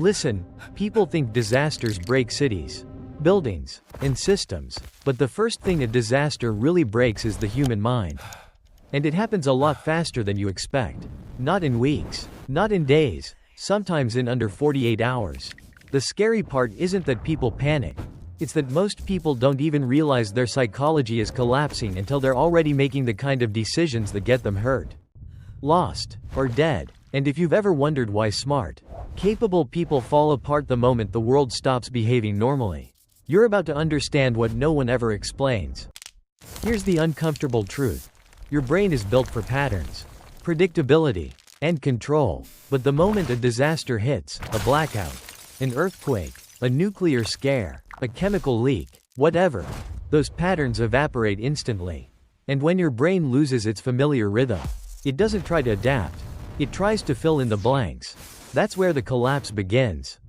Listen, people think disasters break cities, buildings, and systems, but the first thing a disaster really breaks is the human mind. And it happens a lot faster than you expect. Not in weeks, not in days, sometimes in under 48 hours. The scary part isn't that people panic. It's that most people don't even realize their psychology is collapsing until they're already making the kind of decisions that get them hurt, lost, or dead. And if you've ever wondered why smart, capable people fall apart the moment the world stops behaving normally, you're about to understand what no one ever explains. Here's the uncomfortable truth. Your brain is built for patterns, predictability, and control. But the moment a disaster hits, a blackout, an earthquake, a nuclear scare, a chemical leak, whatever, those patterns evaporate instantly. And when your brain loses its familiar rhythm, it doesn't try to adapt. It tries to fill in the blanks. That's where the collapse begins.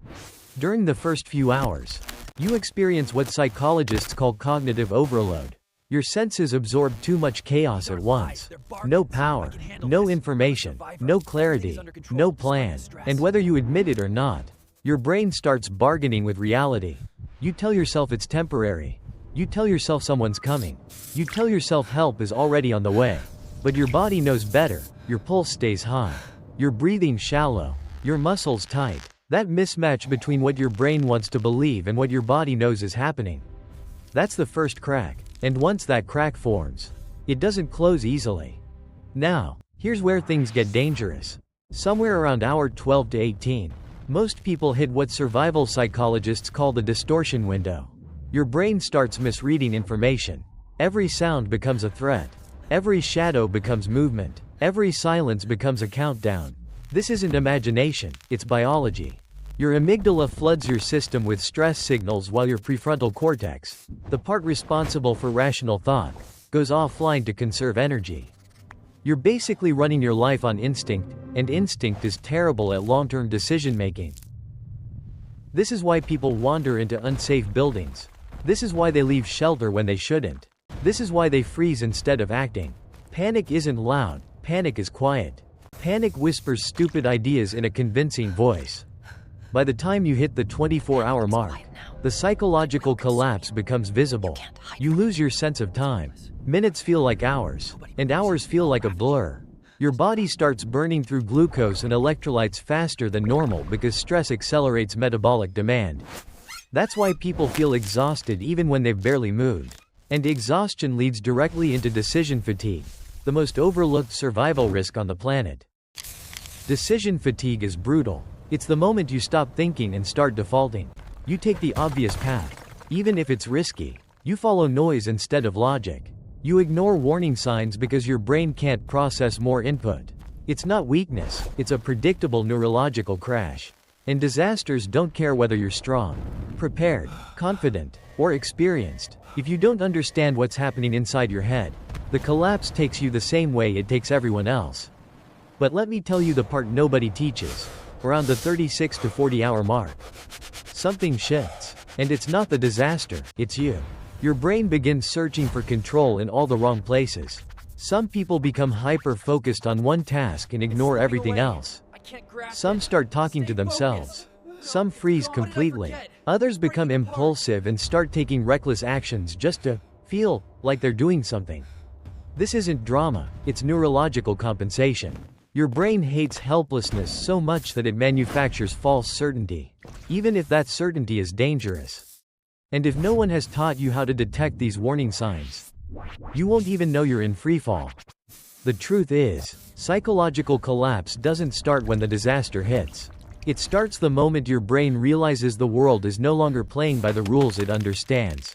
During the first few hours, you experience what psychologists call cognitive overload. Your senses absorb too much chaos at once. No power, no information, no clarity, no plan. And whether you admit it or not, your brain starts bargaining with reality. You tell yourself it's temporary. You tell yourself someone's coming. You tell yourself help is already on the way. But your body knows better. Your pulse stays high. Your breathing shallow. Your muscles tight. That mismatch between what your brain wants to believe and what your body knows is happening. That's the first crack. And once that crack forms, it doesn't close easily. Now, here's where things get dangerous. Somewhere around hour 12 to 18, most people hit what survival psychologists call the distortion window. Your brain starts misreading information. Every sound becomes a threat. Every shadow becomes movement. Every silence becomes a countdown. This isn't imagination, it's biology. Your amygdala floods your system with stress signals while your prefrontal cortex, the part responsible for rational thought, goes offline to conserve energy. You're basically running your life on instinct, and instinct is terrible at long-term decision-making. This is why people wander into unsafe buildings. This is why they leave shelter when they shouldn't. This is why they freeze instead of acting. Panic isn't loud, panic is quiet. Panic whispers stupid ideas in a convincing voice. By the time you hit the 24-hour mark, the psychological collapse becomes visible. You lose your sense of time. Minutes feel like hours, and hours feel like a blur. Your body starts burning through glucose and electrolytes faster than normal because stress accelerates metabolic demand. That's why people feel exhausted even when they've barely moved. And exhaustion leads directly into decision fatigue, the most overlooked survival risk on the planet. Decision fatigue is brutal. It's the moment you stop thinking and start defaulting. You take the obvious path. Even if it's risky, you follow noise instead of logic. You ignore warning signs because your brain can't process more input. It's not weakness, it's a predictable neurological crash. And disasters don't care whether you're strong, prepared, confident, or experienced. If you don't understand what's happening inside your head, the collapse takes you the same way it takes everyone else. But let me tell you the part nobody teaches. Around the 36 to 40-hour mark, something shifts. And it's not the disaster, it's you. Your brain begins searching for control in all the wrong places. Some people become hyper-focused on one task and ignore everything else. Some start talking to themselves. Some freeze completely. Others become impulsive and start taking reckless actions just to feel like they're doing something. This isn't drama, it's neurological compensation. Your brain hates helplessness so much that it manufactures false certainty, even if that certainty is dangerous. And if no one has taught you how to detect these warning signs, you won't even know you're in freefall. The truth is, psychological collapse doesn't start when the disaster hits. It starts the moment your brain realizes the world is no longer playing by the rules it understands.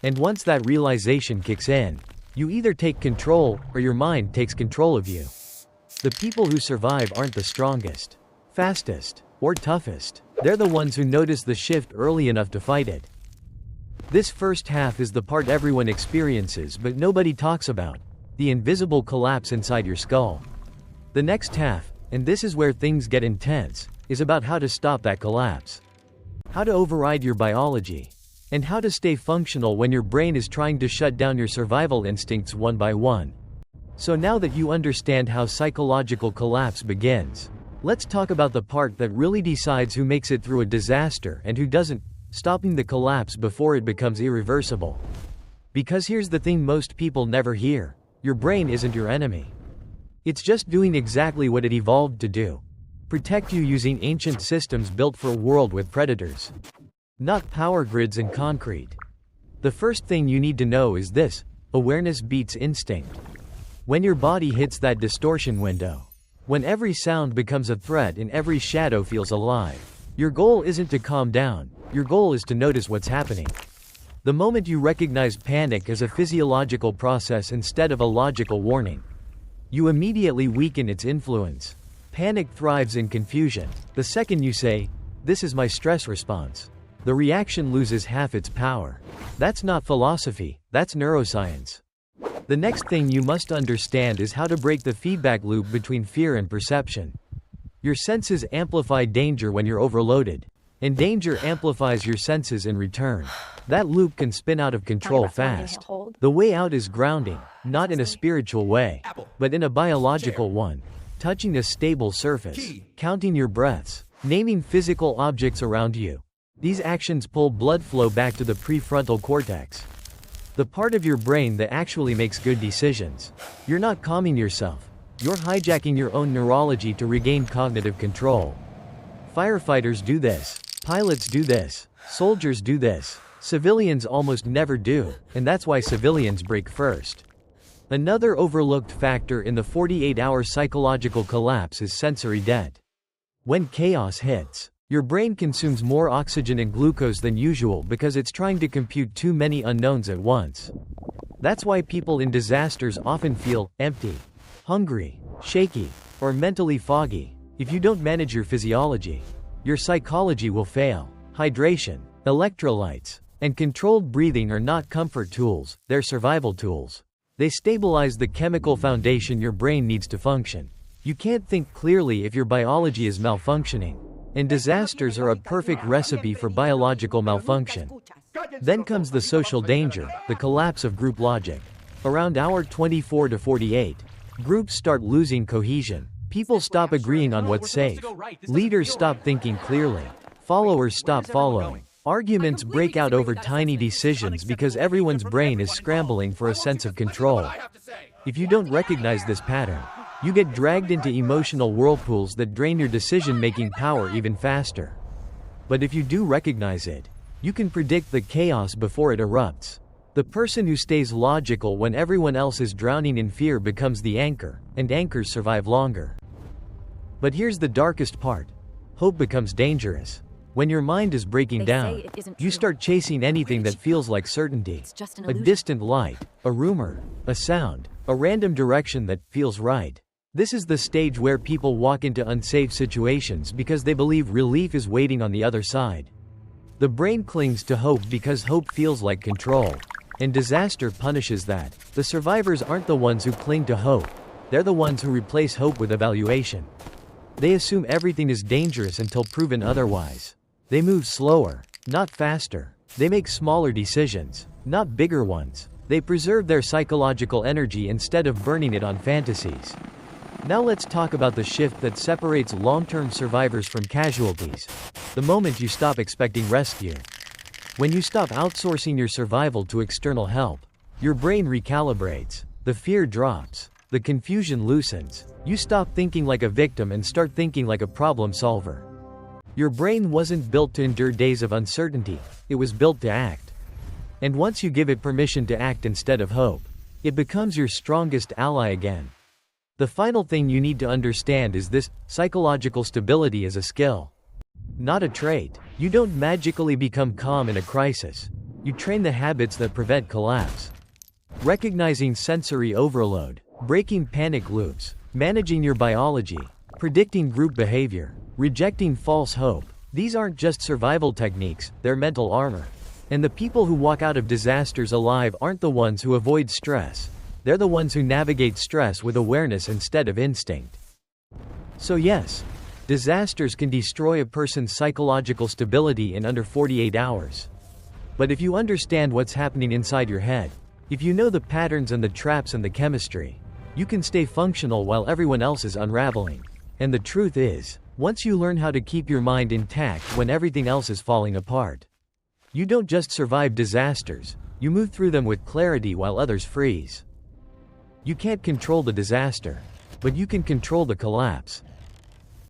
And once that realization kicks in, you either take control, or your mind takes control of you. The people who survive aren't the strongest, fastest, or toughest. They're the ones who notice the shift early enough to fight it. This first half is the part everyone experiences but nobody talks about, the invisible collapse inside your skull. The next half, and this is where things get intense, is about how to stop that collapse. How to override your biology. And how to stay functional when your brain is trying to shut down your survival instincts one by one. So now that you understand how psychological collapse begins, Let's talk about the part that really decides who makes it through a disaster and who doesn't, stopping the collapse before it becomes irreversible. Because here's the thing most people never hear: your brain isn't your enemy. It's just doing exactly what it evolved to do: protect you using ancient systems built for a world with predators, not power grids and concrete. The first thing you need to know is this: awareness beats instinct. When your body hits that distortion window, when every sound becomes a threat and every shadow feels alive, your goal isn't to calm down, your goal is to notice what's happening. The moment you recognize panic as a physiological process instead of a logical warning, you immediately weaken its influence. Panic thrives in confusion. The second you say, "This is my stress response," the reaction loses half its power. That's not philosophy, that's neuroscience. The next thing you must understand is how to break the feedback loop between fear and perception. Your senses amplify danger when you're overloaded, and danger amplifies your senses in return. That loop can spin out of control fast. The way out is grounding, not in a spiritual way, but in a biological one. Touching a stable surface, counting your breaths, naming physical objects around you. These actions pull blood flow back to the prefrontal cortex, the part of your brain that actually makes good decisions. You're not calming yourself, you're hijacking your own neurology to regain cognitive control. Firefighters do this, pilots do this, soldiers do this, civilians almost never do, and that's why civilians break first. Another overlooked factor in the 48-hour psychological collapse is sensory debt. When chaos hits, your brain consumes more oxygen and glucose than usual because it's trying to compute too many unknowns at once. That's why people in disasters often feel empty, hungry, shaky, or mentally foggy. If you don't manage your physiology, your psychology will fail. Hydration, electrolytes, and controlled breathing are not comfort tools, they're survival tools. They stabilize the chemical foundation your brain needs to function. You can't think clearly if your biology is malfunctioning. And disasters are a perfect recipe for biological malfunction. Then comes the social danger, the collapse of group logic. Around hour 24 to 48, groups start losing cohesion. People stop agreeing on what's safe. Leaders stop thinking clearly. Followers stop following. Arguments break out over tiny decisions because everyone's brain is scrambling for a sense of control. If you don't recognize this pattern, you get dragged into emotional whirlpools that drain your decision-making power even faster. But if you do recognize it, you can predict the chaos before it erupts. The person who stays logical when everyone else is drowning in fear becomes the anchor, and anchors survive longer. But here's the darkest part: hope becomes dangerous. When your mind is breaking down, you start chasing anything that feels like certainty. A distant light, a rumor, a sound, a random direction that feels right. This is the stage where people walk into unsafe situations because they believe relief is waiting on the other side. The brain clings to hope because hope feels like control, and disaster punishes that. The survivors aren't the ones who cling to hope, they're the ones who replace hope with evaluation. They assume everything is dangerous until proven otherwise. They move slower, not faster. They make smaller decisions, not bigger ones. They preserve their psychological energy instead of burning it on fantasies. Now let's talk about the shift that separates long-term survivors from casualties. The moment you stop expecting rescue. When you stop outsourcing your survival to external help, your brain recalibrates. The fear drops. The confusion loosens. You stop thinking like a victim and start thinking like a problem solver. Your brain wasn't built to endure days of uncertainty, it was built to act. And once you give it permission to act instead of hope, it becomes your strongest ally again. The final thing you need to understand is this: psychological stability is a skill, not a trait. You don't magically become calm in a crisis. You train the habits that prevent collapse. Recognizing sensory overload, breaking panic loops, managing your biology, predicting group behavior, rejecting false hope. These aren't just survival techniques, they're mental armor. And the people who walk out of disasters alive aren't the ones who avoid stress. They're the ones who navigate stress with awareness instead of instinct. So yes, disasters can destroy a person's psychological stability in under 48 hours. But if you understand what's happening inside your head, if you know the patterns and the traps and the chemistry, you can stay functional while everyone else is unraveling. And the truth is, once you learn how to keep your mind intact when everything else is falling apart, you don't just survive disasters, you move through them with clarity while others freeze. You can't control the disaster, but you can control the collapse.